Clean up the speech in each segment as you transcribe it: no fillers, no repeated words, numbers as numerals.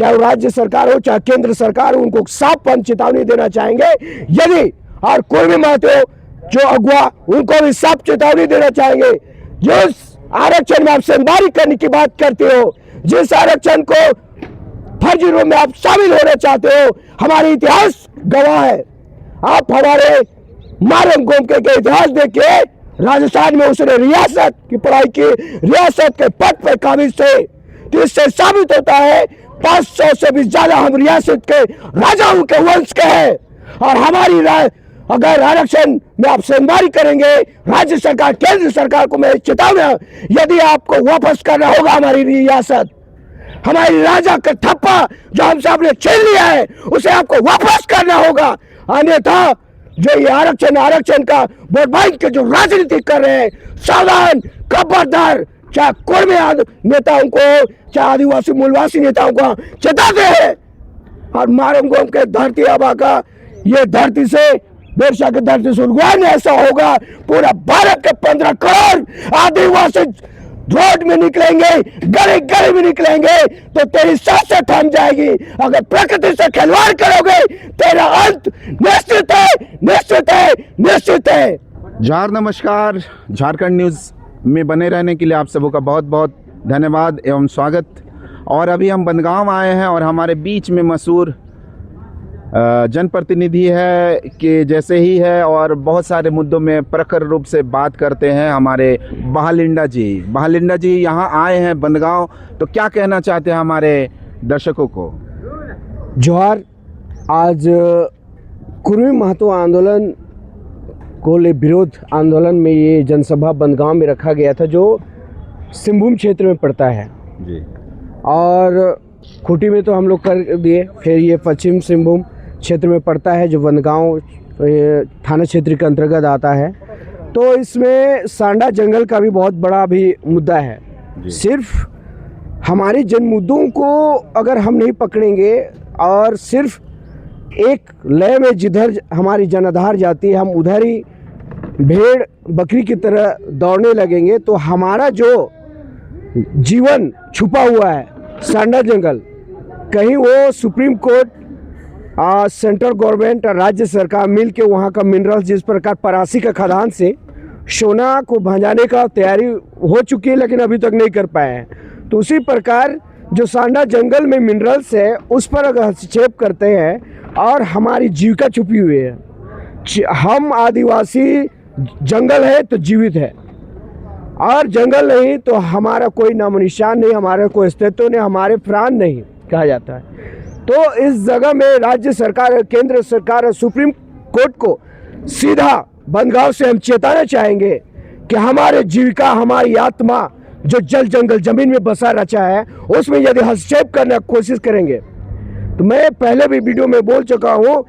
चाहे राज्य सरकार हो चाहे केंद्र सरकार हो, उनको साफ चेतावनी देना चाहेंगे। यदि और कुर्मी महतो जो अगुआ, उनको भी साफ चेतावनी देना चाहेंगे। जिस आरक्षण में आप सेंधमारी करने की बात करते हो, जिस आरक्षण को फर्जी रूप में आप शामिल होना चाहते हो, हमारे इतिहास गवाह है। आप हमारे मारम गोमके के इतिहास देखिए, राजस्थान में उसने रियासत की पढ़ाई की, रियासत के पद पर काबिज थे। तो इससे साबित होता है 500 से भी ज्यादा हम रियासत के राजाओं के वंश के हैं। और हमारी अगर आरक्षण में आप सेंधमारी करेंगे, राज्य सरकार केंद्र सरकार को मैं चेतावनी, यदि आपको वापस करना होगा हमारी रियासत, हमारी राजा का ठप्पा जो हमसे आपने छीन लिया है, उसे आपको वापस करना होगा। अन्यथा जो ये आरक्षण का वोट बैंक के जो राजनीति कर रहे हैं, सावधान, खबरदार। चाहे कुर्मी नेताओं को चाहे आदिवासी मूलवासी नेताओं को चेताते हैं। और मारम गोम के धरती आबा का ये धरती से, बेरसा की धरती से उद्गान ऐसा होगा, पूरा भारत के 15 करोड़ आदिवासी रोड में निकलेंगे, गली गली में निकलेंगे, तो तेरी सांसें थम जाएगी। अगर प्रकृति से खिलवाड़ करोगे, तेरा अंत निश्चित है, निश्चित है, निश्चित है। जोहार, नमस्कार। झारखंड न्यूज़ में बने रहने के लिए आप सबों का बहुत बहुत धन्यवाद एवं स्वागत। और अभी हम बंदगांव आए हैं और हमारे बीच में मशहूर जनप्रतिनिधि है कि जैसे ही है और बहुत सारे मुद्दों में प्रखर रूप से बात करते हैं हमारे बहालिंडा जी। बहालिंडा जी यहाँ आए हैं बंदगांव, तो क्या कहना चाहते हैं हमारे दर्शकों को? जोहार। आज कुर्मी महतो आंदोलन को ले विरोध आंदोलन में ये जनसभा बंदगांव में रखा गया था, जो सिंहभूम क्षेत्र में पड़ता है जी। और खूंटी में तो हम लोग कर दिए, फिर ये पश्चिम सिंहभूम क्षेत्र में पड़ता है जो बंदगांव थाना क्षेत्र के अंतर्गत आता है। तो इसमें सांडा जंगल का भी बहुत बड़ा भी मुद्दा है। सिर्फ हमारे जन मुद्दों को अगर हम नहीं पकड़ेंगे और सिर्फ एक लय में जिधर हमारी जनाधार जाती है, हम उधर ही भेड़ बकरी की तरह दौड़ने लगेंगे, तो हमारा जो जीवन छुपा हुआ है सांडा जंगल, कहीं वो सुप्रीम कोर्ट, सेंट्रल गवर्नमेंट और राज्य सरकार मिल के वहाँ का मिनरल्स, जिस प्रकार परासी का खदान से सोना को भंजाने का तैयारी हो चुकी है, लेकिन अभी तक नहीं कर पाए हैं। तो उसी प्रकार जो सांडा जंगल में मिनरल्स है, उस पर अगर हस्तक्षेप करते हैं और हमारी जीविका छुपी हुई है। हम आदिवासी, जंगल है तो जीवित है, और जंगल नहीं तो हमारा कोई नामो निशान नहीं, हमारा कोई अस्तित्व नहीं, हमारे प्राण नहीं कहा जाता है। तो इस जगह में राज्य सरकार, केंद्र सरकार और सुप्रीम कोर्ट को सीधा बंदगांव से हम चेताना चाहेंगे कि हमारे जीविका, हमारी आत्मा जो जल जंगल जमीन में बसा रचा है, उसमें यदि हस्तक्षेप करने की कोशिश करेंगे, तो मैं पहले भी वीडियो में बोल चुका हूँ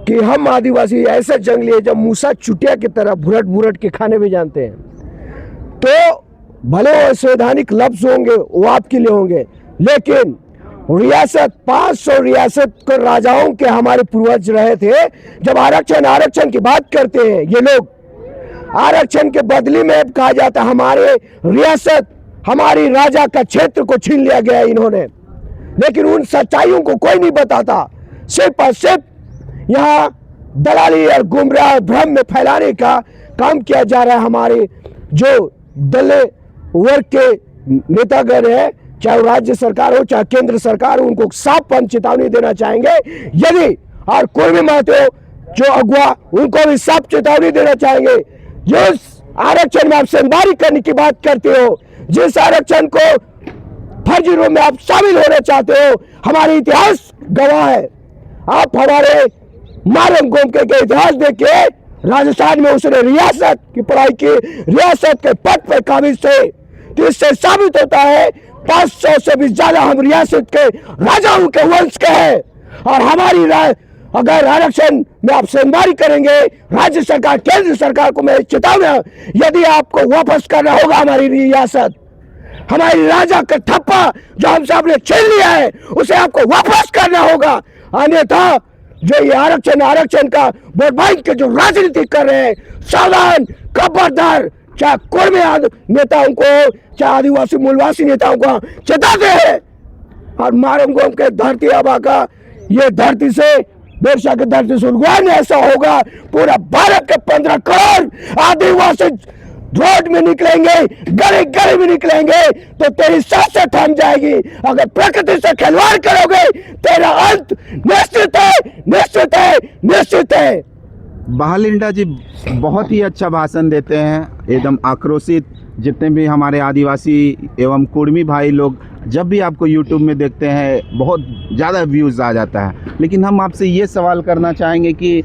कि हम आदिवासी ऐसे जंगली है जब मूसा चुटिया की तरह भुरट भुरट के खाने भी जानते हैं। तो भले वो संवैधानिक लफ्ज होंगे, वो आपके लिए होंगे, लेकिन रियासत, 500 रियासत के राजाओं के हमारे पूर्वज रहे थे। जब आरक्षण की बात करते हैं ये लोग, आरक्षण के बदले में कहा जाता है हमारे रियासत, हमारी राजा का क्षेत्र को छीन लिया गया इन्होंने, लेकिन उन सच्चाइयों को कोई नहीं बताता। सिर्फ और सिर्फ यहाँ दलाली और गुमराह भ्रम में फैलाने का काम किया जा रहा है। हमारे जो दल वर्ग के नेतागण है, चाहे राज्य सरकार हो चाहे केंद्र सरकार हो, उनको साफ चेतावनी देना चाहेंगे। यदि और कुर्मी महतो जो अगुआ, उनको भी साफ चेतावनी देना चाहेंगे। जिस आरक्षण में आप सेंधमारी करने की बात करते हो, जिस आरक्षण को फर्जी रूप में आप शामिल होना चाहते हो, हमारे इतिहास गवाह है। आप हमारे मारम गोमके के इतिहास देखिए, राजस्थान में उसने रियासत की पढ़ाई की, रियासत के पद पर काबिज थे। तो इससे साबित होता है 500 से भी ज्यादा हम रियासत के राजाओं के वंश के हैं। और हमारी अगर आरक्षण में आप सेंधमारी करेंगे, राज्य सरकार केंद्र सरकार को मैं चेतावनी, यदि आपको वापस करना होगा हमारी रियासत, हमारी राजा का ठप्पा जो हमसे आपने छीन लिया है, उसे आपको वापस करना होगा। अन्यथा जो ये आरक्षण का वोट बैंक के जो राजनीति कर रहे हैं, सावधान, खबरदार। चाहे कुर्मी नेताओं को चाहे आदिवासी मूलवासी नेताओं को चेताते हैं। और मारंगोम के धरती आबा का ये धरती से बेरसा की धरती से उद्गमन ऐसा होगा, पूरा भारत के 15 करोड़ आदिवासी रोड में निकलेंगे, गली गली में निकलेंगे, तो तेरी सांसें थम जाएगी। अगर प्रकृति से खिलवाड़ करोगे तेरा अंत निश्चित है, निश्चित है, निश्चित है। बहालिंडा जी बहुत ही अच्छा भाषण देते हैं, एकदम आक्रोशित। जितने भी हमारे आदिवासी एवं कुर्मी भाई लोग जब भी आपको यूट्यूब में देखते हैं बहुत ज़्यादा व्यूज़ आ जाता है। लेकिन हम आपसे ये सवाल करना चाहेंगे कि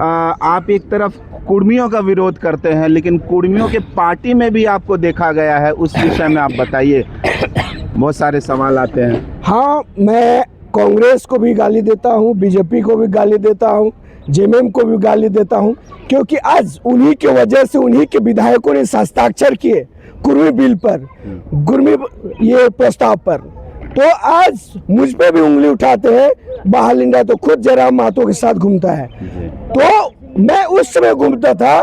आप एक तरफ कुर्मियों का विरोध करते हैं, लेकिन कुर्मियों के पार्टी में भी आपको देखा गया है, उस विषय में आप बताइए। बहुत सारे सवाल आते हैं। हाँ, मैं कांग्रेस को भी गाली देता हूँ, बीजेपी को भी गाली देता हूँ, जेएमएम को भी गाली देता हूँ, क्योंकि आज उन्हीं की वजह से उन्हीं के विधायकों ने हस्ताक्षर किए कुर्मी बिल पर, कुर्मी ये प्रस्ताव पर। तो आज मुझ पे भी उंगली उठाते हैं। बहालिंडा तो खुद जयराम महतो के साथ घूमता है। तो मैं उस समय घूमता था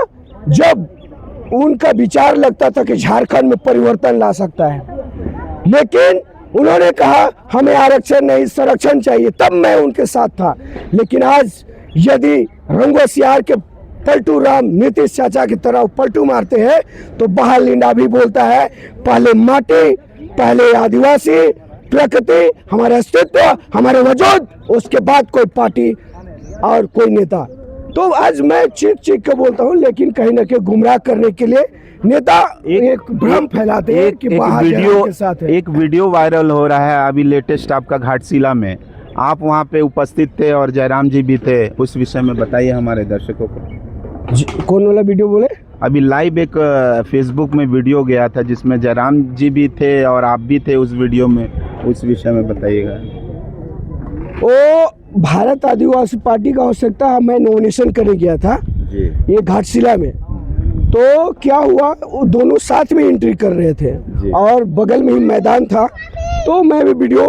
जब उनका विचार लगता था कि झारखंड में परिवर्तन ला सकता है, लेकिन उन्होंने कहा हमें आरक्षण नहीं संरक्षण चाहिए, तब मैं उनके साथ था। लेकिन आज यदि रंगोसियार के पलटू राम नीतीश चाचा की तरह पलटू मारते हैं, तो बहालिंडा भी बोलता है पहले माटी, पहले आदिवासी, प्रकृति, हमारा अस्तित्व, हमारे वजूद, उसके बाद कोई पार्टी और कोई नेता। तो आज मैं चीख चीख के बोलता हूँ, लेकिन कहीं ना कहीं गुमराह करने के लिए नेता एक भ्रम फैलाते हैं कि वीडियो के साथ है। एक वीडियो वायरल हो रहा है अभी लेटेस्ट आपका घाटशिला में, आप वहाँ पे उपस्थित थे और जयराम जी भी थे, उस विषय में बताइए हमारे दर्शकों को। कौन वाला वीडियो बोले? अभी लाइव एक फेसबुक में वीडियो गया था जिसमें जयराम जी भी थे और आप भी थे उस वीडियो में, उस विषय में बताइएगा। वो भारत आदिवासी पार्टी का हो सकता है, मैं नॉमिनेशन करने गया था जी। ये घाटशिला में। तो क्या हुआ, वो दोनों साथ में एंट्री कर रहे थे और बगल में ही मैदान था, तो मैं भी वीडियो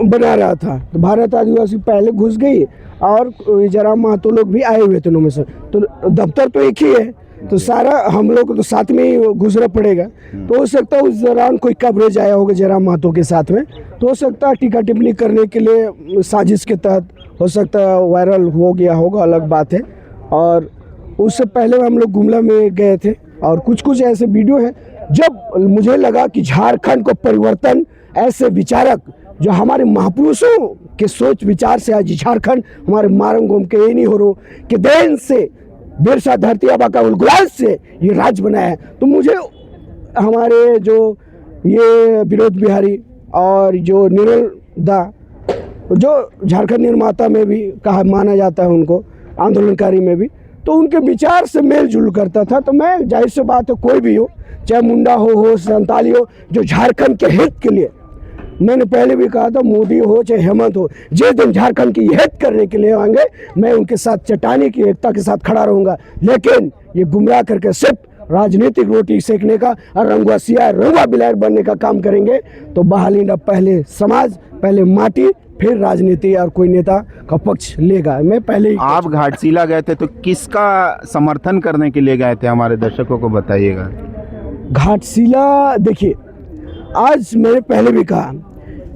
बना रहा था। तो भारत आदिवासी पहले घुस गई और जयराम महतो लोग भी आए हुए थे नॉमिनेशन। तो दफ्तर तो एक ही है, तो सारा हम लोग को तो साथ में ही गुजरना पड़ेगा। तो हो सकता है उस दौरान कोई कवरेज आया होगा जयराम महतो के साथ में, तो हो सकता है टीका टिप्पणी करने के लिए साजिश के तहत हो सकता है वायरल हो गया होगा, अलग बात है। और उससे पहले हम लोग गुमला में गए थे और कुछ कुछ ऐसे वीडियो हैं जब मुझे लगा कि झारखंड को परिवर्तन, ऐसे विचारक जो हमारे महापुरुषों के सोच विचार से आज झारखंड हमारे मारंगोम के ये नहीं हो रो के देन से, बिरसा धरती आबा का उल्गुलाल से ये राज्य बनाया है। तो मुझे हमारे जो ये विनोद बिहारी और जो निर्मल दा, जो झारखंड निर्माता में भी कहा माना जाता है उनको, आंदोलनकारी में भी, तो उनके विचार से मेल जुल करता था। तो मैं जाहिर सी बात है, कोई भी हो, चाहे मुंडा हो संताली हो, जो झारखंड के हित के लिए, मैंने पहले भी कहा था, मोदी हो चाहे हेमंत हो, जिस दिन झारखंड की हित करने के लिए आएंगे मैं उनके साथ चट्टानी की एकता के साथ खड़ा रहूंगा। लेकिन ये गुमराह करके सिर्फ राजनीतिक रोटी सेकने का और रंगुआ सिया रंगुआ बिलायर बनने का काम करेंगे, तो बहालिंडा पहले समाज, पहले माटी, फिर राजनीति और कोई नेता का पक्ष लेगा। मैं पहले ही आप घाटशिला गए थे तो किसका समर्थन करने के लिए गए थे, हमारे दर्शकों को बताइएगा। घाटशिला देखिए, आज मैंने पहले भी कहा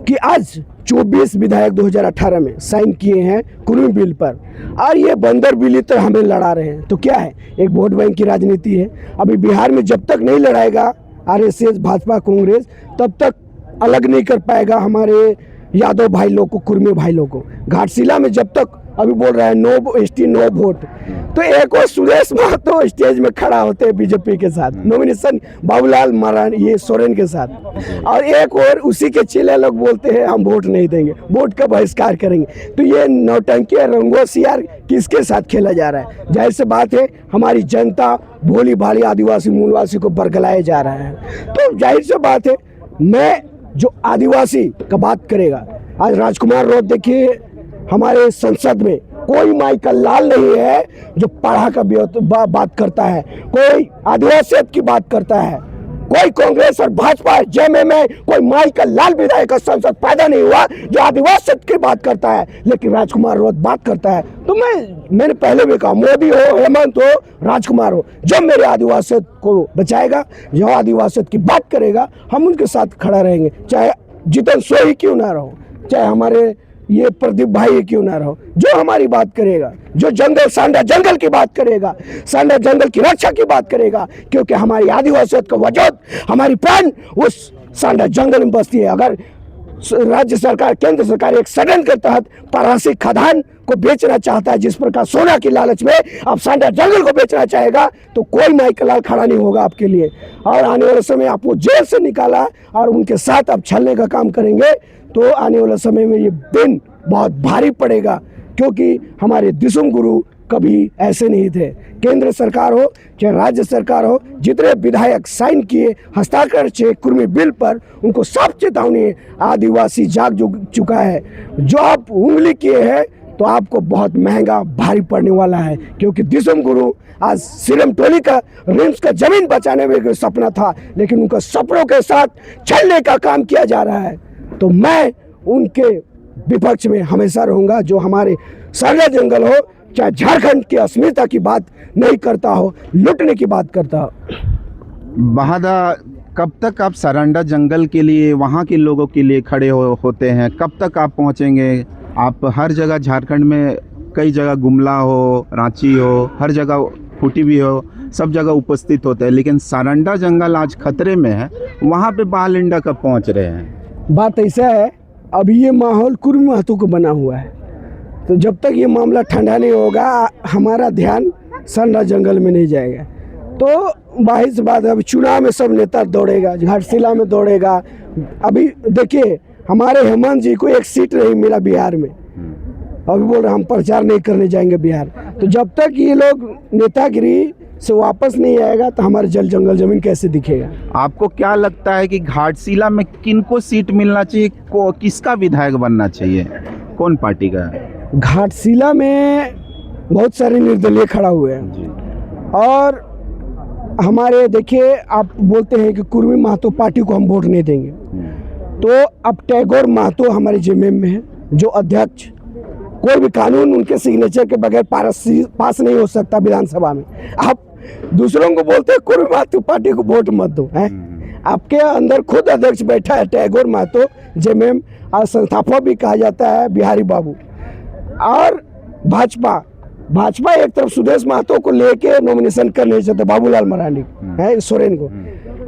कि आज 24 विधायक 2018 में साइन किए हैं कुर्मी बिल पर, और ये बंदर बिली तो हमें लड़ा रहे हैं। तो क्या है, एक वोट बैंक की राजनीति है। अभी बिहार में जब तक नहीं लड़ाएगा आरएसएस, भाजपा, कांग्रेस, तब तक अलग नहीं कर पाएगा हमारे यादव भाई लोग को, कुर्मी भाई लोग को। घाटशिला में जब तक अभी बोल रहा है नो एसटी नो वोट, तो एक और सुरेश महतो स्टेज में खड़ा होते हैं बीजेपी के साथ, नॉमिनेशन बाबूलाल महाराज ये सोरेन के साथ, और एक और उसी के चेले लोग बोलते हैं हम वोट नहीं देंगे, वोट का बहिष्कार करेंगे। तो ये नौटंकी रंगो सियार किसके साथ खेला जा रहा है? जाहिर सी बात है, हमारी जनता भोली भाली आदिवासी मूलवासी को बरगलाया जा रहा है। तो जाहिर सी बात है, मैं जो आदिवासी का बात करेगा, आज राजकुमार रोड देखिए, हमारे संसद में कोई माई का लाल नहीं है जो पढ़ा का बात करता है, कोई आदिवासियत की बात करता है, कोई कांग्रेस और भाजपा जेएमएम में कोई माई का लाल विधायक का संसद पैदा नहीं हुआ जो आदिवासियत की बात करता है, लेकिन राजकुमार रोड बात करता है। तो मैंने पहले भी कहा, मोदी हो, हेमंत हो, राजकुमार हो, जब मेरे आदिवासियत को बचाएगा, जो आदिवासियत की बात करेगा, हम उनके साथ खड़ा रहेंगे, चाहे जितन सोई क्यों ना रहो। चाहे हमारे ये प्रदीप भाई क्यों ना रहो, जो हमारी बात करेगा, जो जंगल सांडा जंगल की बात करेगा, सांडा जंगल की रक्षा की बात करेगा, क्योंकि हमारी आदिवासियों का वजूद, हमारी प्राण उस सांडा जंगल में बसती है। अगर राज्य सरकार, केंद्र सरकार एक सडन के तहत पारसी खदान को बेचना चाहता है, जिस प्रकार सोना की लालच में अब सांडा जंगल को बेचना चाहेगा, तो कोई माइकल लाल खड़ा नहीं होगा आपके लिए। और आने वाले समय आपको जेल से निकाला और उनके साथ आप छलने का काम करेंगे, तो आने वाले समय में ये दिन बहुत भारी पड़ेगा, क्योंकि हमारे दिसुम गुरु कभी ऐसे नहीं थे। केंद्र सरकार हो चाहे राज्य सरकार हो, जितने विधायक साइन किए हस्ताक्षर किए कुर्मी बिल पर, उनको सब चेतावनी है। आदिवासी जाग चुका है। जो आप उंगली किए हैं तो आपको बहुत महंगा भारी पड़ने वाला है, क्योंकि दिसुम गुरु आज सिरम टोली का रिम्स का जमीन बचाने में एक सपना था, लेकिन उनका सपनों के साथ छलने का काम किया जा रहा है। तो मैं उनके विपक्ष में हमेशा रहूंगा। जो हमारे सांडा जंगल हो, चाहे झारखंड की अस्मिता की बात नहीं करता हो, लुटने की बात करता हो। बहादा, कब तक आप सारंडा जंगल के लिए, वहाँ के लोगों के लिए खड़े होते हैं? कब तक आप पहुँचेंगे? आप हर जगह झारखंड में कई जगह गुमला हो, रांची हो, हर जगह खूंटी भी हो, सब जगह उपस्थित होते हैं, लेकिन सारंडा जंगल आज खतरे में है, वहाँ पे बहालिंडा कब पहुँच रहे हैं? बात ऐसा है, अभी ये माहौल कुर्मी महतो को बना हुआ है, तो जब तक ये मामला ठंडा नहीं होगा, हमारा ध्यान सांडा जंगल में नहीं जाएगा। तो बाहिर बात है, अभी चुनाव में सब नेता दौड़ेगा, घाटशिला में दौड़ेगा। अभी देखिए, हमारे हेमंत जी को एक सीट नहीं मिला बिहार में, अभी बोल रहे हम प्रचार नहीं करने जाएंगे बिहार। तो जब तक ये लोग नेतागिरी से वापस नहीं आएगा, तो हमारे जल जंगल जमीन कैसे दिखेगा? आपको क्या लगता है कि घाटशिला में किनको सीट मिलना चाहिए, किसका विधायक बनना चाहिए, कौन पार्टी का? घाटशिला में बहुत सारे निर्दलीय खड़ा हुए हैं, और हमारे देखिए, आप बोलते हैं कि कुर्मी महतो पार्टी को हम वोट नहीं देंगे, तो अब टैगोर महतो हमारे जेएमएम में है, जो अध्यक्ष, कोई भी कानून उनके सिग्नेचर के बगैर पास नहीं हो सकता विधानसभा में। आप दूसरों को बोलते हैं कुर्मी महतो पार्टी को वोट मत दो, है? आपके अंदर खुद अध्यक्ष बैठा है टैगोर महतो जेएमएम, और संस्थापक भी कहा जाता है बिहारी बाबू। और भाजपा एक तरफ सुदेश महतो को लेके नॉमिनेशन कर नहीं चाहते, बाबूलाल मरांडी है सोरेन को,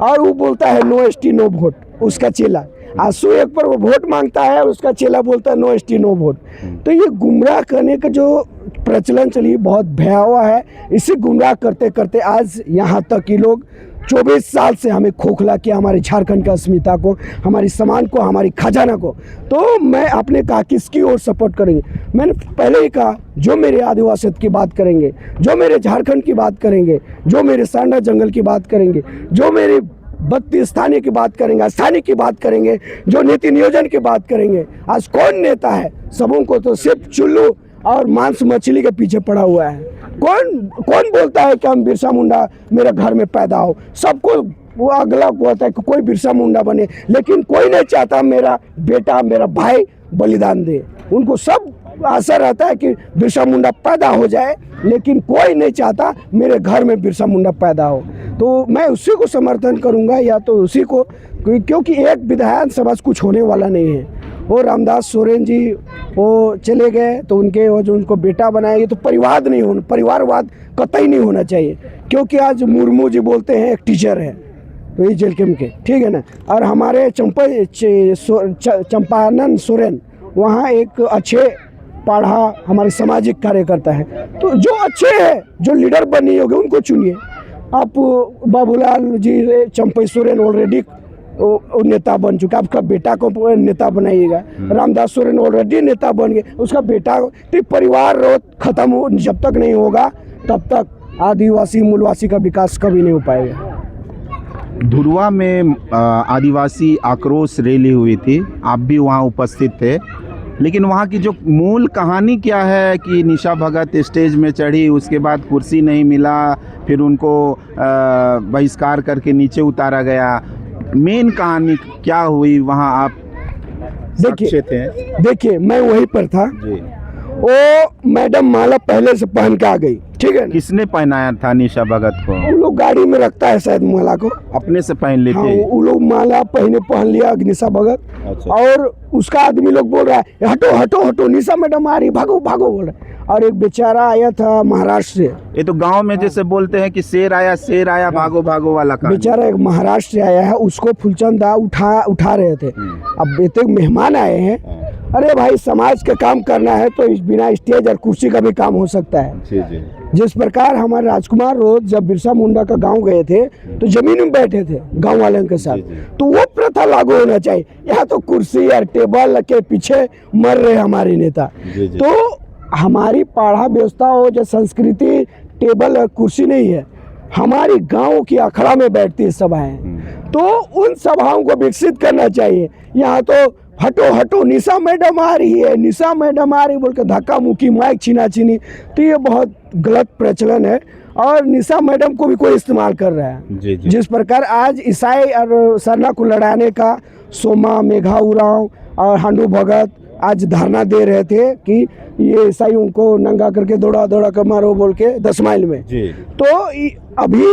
और वो बोलता है नो एसटी नो वोट, उसका चेला। आंसू एक पर वो वोट मांगता है, उसका चेला बोलता है नो एसटी नो वोट। तो ये गुमराह करने का जो प्रचलन चली बहुत भयावह है। इसी गुमराह करते करते आज यहाँ तक कि लोग 24 साल से हमें खोखला किया, हमारे झारखंड का अस्मिता को, हमारी सम्मान को, हमारी खजाना को। तो मैं आपने कहा किसकी ओर सपोर्ट करेंगे, मैंने पहले ही कहा, जो मेरे आदिवासियत की बात करेंगे, जो मेरे झारखंड की बात करेंगे, जो मेरे सांडा जंगल की बात करेंगे, जो मेरे 32 स्थानीय की बात करेंगे, स्थानीय की बात करेंगे, जो नीति नियोजन की बात करेंगे। आज कौन नेता है? सबों को तो सिर्फ चुल्लू और मांस मछली के पीछे पड़ा हुआ है। कौन बोलता है कि हम बिरसा मुंडा मेरे घर में पैदा हो? सबको वो अगला होता है कि कोई बिरसा मुंडा बने, लेकिन कोई नहीं चाहता मेरा बेटा, मेरा भाई बलिदान दे। उनको सब आशा रहता है कि बिरसा मुंडा पैदा हो जाए, लेकिन कोई नहीं चाहता मेरे घर में बिरसा मुंडा पैदा हो। तो मैं उसी को समर्थन करूंगा, या तो उसी को, क्योंकि एक विधानसभा से कुछ होने वाला नहीं है। वो रामदास सोरेन जी वो चले गए, तो उनके वो जो उनको बेटा बनाएंगे, तो परिवारवाद कतई नहीं होना चाहिए। क्योंकि आज मुर्मू जी बोलते हैं एक टीचर है, तो ये जेल कैंप के, ठीक है ना। और हमारे चंपानन सोरेन वहाँ एक अच्छे पढ़ा हमारे सामाजिक कार्यकर्ता है। तो जो अच्छे हैं, जो लीडर बनी होगी, उनको चुनिए। आप बाबूलाल जी, चंपई सोरेन ऑलरेडी नेता बन चुका, आपका बेटा को नेता बनाइएगा। रामदास सोरेन ऑलरेडी नेता बन गए, उसका बेटा। तो परिवार खत्म हो जब तक नहीं होगा, तब तक आदिवासी मूलवासी का विकास कभी नहीं हो पाएगा। धुरवा में आदिवासी आक्रोश रैली हुई थी, आप भी वहाँ उपस्थित थे, लेकिन वहाँ की जो मूल कहानी क्या है कि निशा भगत स्टेज में चढ़ी, उसके बाद कुर्सी नहीं मिला, फिर उनको बहिष्कार करके नीचे उतारा गया। मेन कहानी क्या हुई वहाँ? आप देखिए मैं वहीं पर था जी। वो मैडम माला पहले से पहन के आ गई, ठीक है ना। किसने पहनाया था निशा भगत को? वो लोग गाड़ी में रखता है शायद माला को, अपने से पहन ली हाँ थी? वो लोग माला पहन लिया निशा भगत। अच्छा। और उसका आदमी लोग बोल रहा है हटो हटो हटो निशा मैडम आ रही, भागो भागो बोल रहे। और एक बेचारा आया था महाराष्ट्र से, ये तो गांव में जैसे बोलते हैं कि शेर आया भागो भागो वाला कहानी। बेचारा एक महाराष्ट्र से आया है, उसको फुलचंद दा उठा रहे थे। अब इतने मेहमान आए हैं, अरे भाई समाज का काम करना है तो इस बिना स्टेज और कुर्सी का भी काम हो सकता है। जी जी। जिस प्रकार हमारे राजकुमार रोज जब बिरसा मुंडा का गांव गए थे तो जमीन में बैठे थे गांव वालों के साथ, तो वो प्रथा लागू होना चाहिए। यहाँ तो कुर्सी और टेबल के पीछे मर रहे हमारे नेता। तो हमारी पाढ़ा व्यवस्था हो जो संस्कृति टेबल और कुर्सी नहीं है, हमारी गांव की अखड़ा में बैठती सभाएं, तो उन सभाओं को विकसित करना चाहिए। यहाँ तो हटो हटो निशा मैडम आ रही है, निशा मैडम आ रही बोल के धक्का मुक्की माइक छीना छीनी, तो ये बहुत गलत प्रचलन है और निशा मैडम को भी कोई इस्तेमाल कर रहा है। जी जी। जिस प्रकार आज ईसाई और सरना को लड़ाने का सोमा मेघा उरांव और हांडू भगत आज धरना दे रहे थे कि ये ईसाइयों को नंगा करके दौड़ा दौड़ा कर मारो बोल के 10 माइल में जी। तो अभी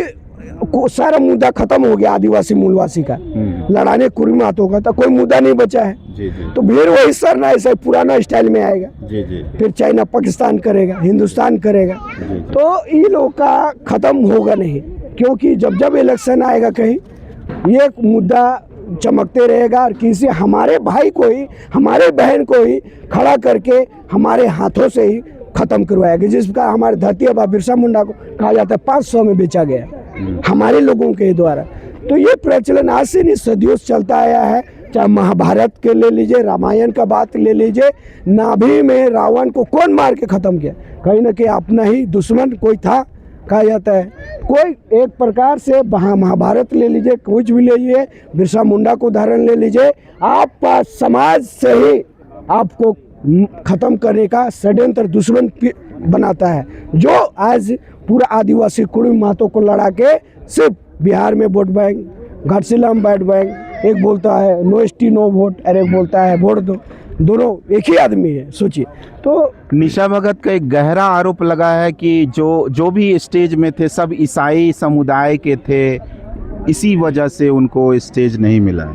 सारा मुद्दा खत्म हो गया आदिवासी मूलवासी का, लड़ाने कुर्मी मातों का तो कोई मुद्दा नहीं बचा है। जी जी। तो फिर वही सरना ऐसा पुराना स्टाइल में आएगा। जी जी। फिर चाइना पाकिस्तान करेगा, हिंदुस्तान करेगा, तो इन लोग का खत्म होगा नहीं, क्योंकि जब जब इलेक्शन आएगा कहीं ये मुद्दा चमकते रहेगा और किसी हमारे भाई को ही हमारे बहन को ही खड़ा करके हमारे हाथों से ही खत्म करवाएगा। जिसका हमारे धरती आबा बिरसा मुंडा को कहा जाता है 500 में बेचा गया हमारे लोगों के द्वारा। तो ये प्रचलन आज से नहीं सदियों से चलता आया है। चाहे महाभारत के ले लीजिए, रामायण का बात ले लीजिए, नाभि में रावण को कौन मार के खत्म किया? कहीं ना कहीं अपना ही दुश्मन कोई था कहा जाता है। कोई एक प्रकार से महाभारत ले लीजिए, कुछ भी ले लीजिए, बिरसा मुंडा को उदाहरण ले लीजिए, आप समाज से ही आपको खत्म करने का षड्यंत्र दुश्मन बनाता है, जो आज पूरा आदिवासी कुर्मी मातों को लड़ा के सिर्फ बिहार में वोट बैंक, घाटशिला में वोट बैंक, एक बोलता है नो एसटी नो वोट और एक बोलता है वोट दो, दोनों एक ही आदमी है। सोचिए। तो निशा भगत का एक गहरा आरोप लगा है कि जो भी स्टेज में थे सब ईसाई समुदाय के थे, इसी वजह से उनको स्टेज नहीं मिला।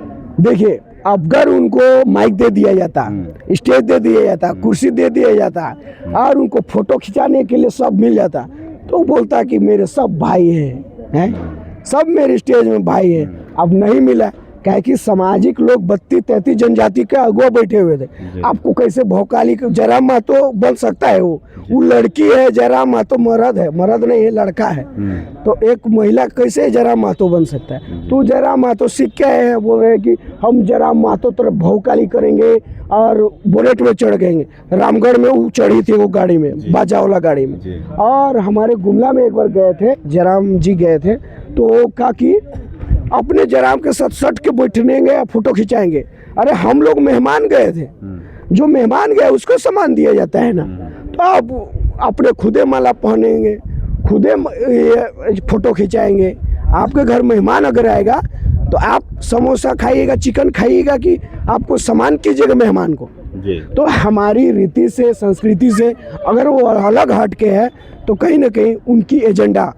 देखिए अगर उनको माइक दे दिया जाता, स्टेज दे दिया जाता, कुर्सी दे दिया जाता और उनको फोटो खिंचाने के लिए सब मिल जाता, तो बोलता कि मेरे सब भाई हैं, सब मेरे स्टेज में भाई हैं। अब नहीं मिला, क्या कि सामाजिक लोग 32-33 जनजाति के अगुआ बैठे हुए थे। आपको कैसे भौकाली जयराम महतो बन सकता है? वो लड़की है, जयराम महतो मर्द है, मर्द नहीं है लड़का है, तो एक महिला कैसे जयराम महतो बन सकता है? तो जयराम महतो सीख के आए हैं, बोल रहे हैं कि हम जयराम महतो तरफ भौकाली करेंगे और बोनेट में चढ़ गएंगे। रामगढ़ में वो चढ़ी थी वो गाड़ी में, बाजा वाला गाड़ी में। और हमारे गुमला में एक बार गए थे, जयराम जी गए थे, तो कहा कि अपने जयराम के साथ सट के बैठेंगे, फोटो खिंचाएंगे। अरे हम लोग मेहमान गए थे, जो मेहमान गए उसको सामान दिया जाता है ना, तो आप अपने खुदे माला पहनेंगे, खुदे फोटो खिंचाएंगे। आपके घर मेहमान अगर आएगा तो आप समोसा खाइएगा, चिकन खाइएगा कि आपको सामान कीजिएगा मेहमान को? तो हमारी रीति से, संस्कृति से अगर वो अलग हट के है तो कहीं ना कहीं उनकी एजेंडा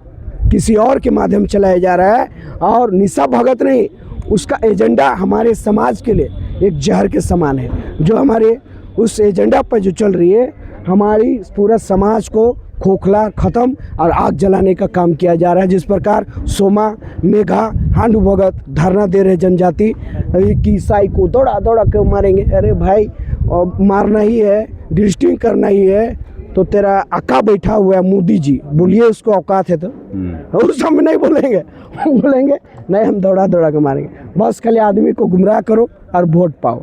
किसी और के माध्यम चलाया जा रहा है। और निशा भगत नहीं, उसका एजेंडा हमारे समाज के लिए एक जहर के समान है, जो हमारे उस एजेंडा पर जो चल रही है, हमारी पूरा समाज को खोखला, ख़त्म और आग जलाने का काम किया जा रहा है। जिस प्रकार सोमा, मेघा, हांडू भगत धरना दे रहे जनजाति कि ईसाई को दौड़ा दौड़ा कर मारेंगे। अरे भाई मारना ही है, डिस्टिंग करना ही है, तो तेरा अक्का बैठा हुआ है मोदी जी, बोलिए उसको औकात है तो? और सब नहीं बोलेंगे, बोलेंगे नहीं हम दौड़ा दौड़ा के मारेंगे। बस खाली आदमी को गुमराह करो और वोट पाओ।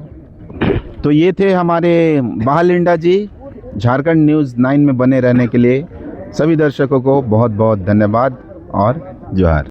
तो ये थे हमारे बहालिंडा जी। झारखंड न्यूज़ 9 में बने रहने के लिए सभी दर्शकों को बहुत बहुत धन्यवाद और जोहार।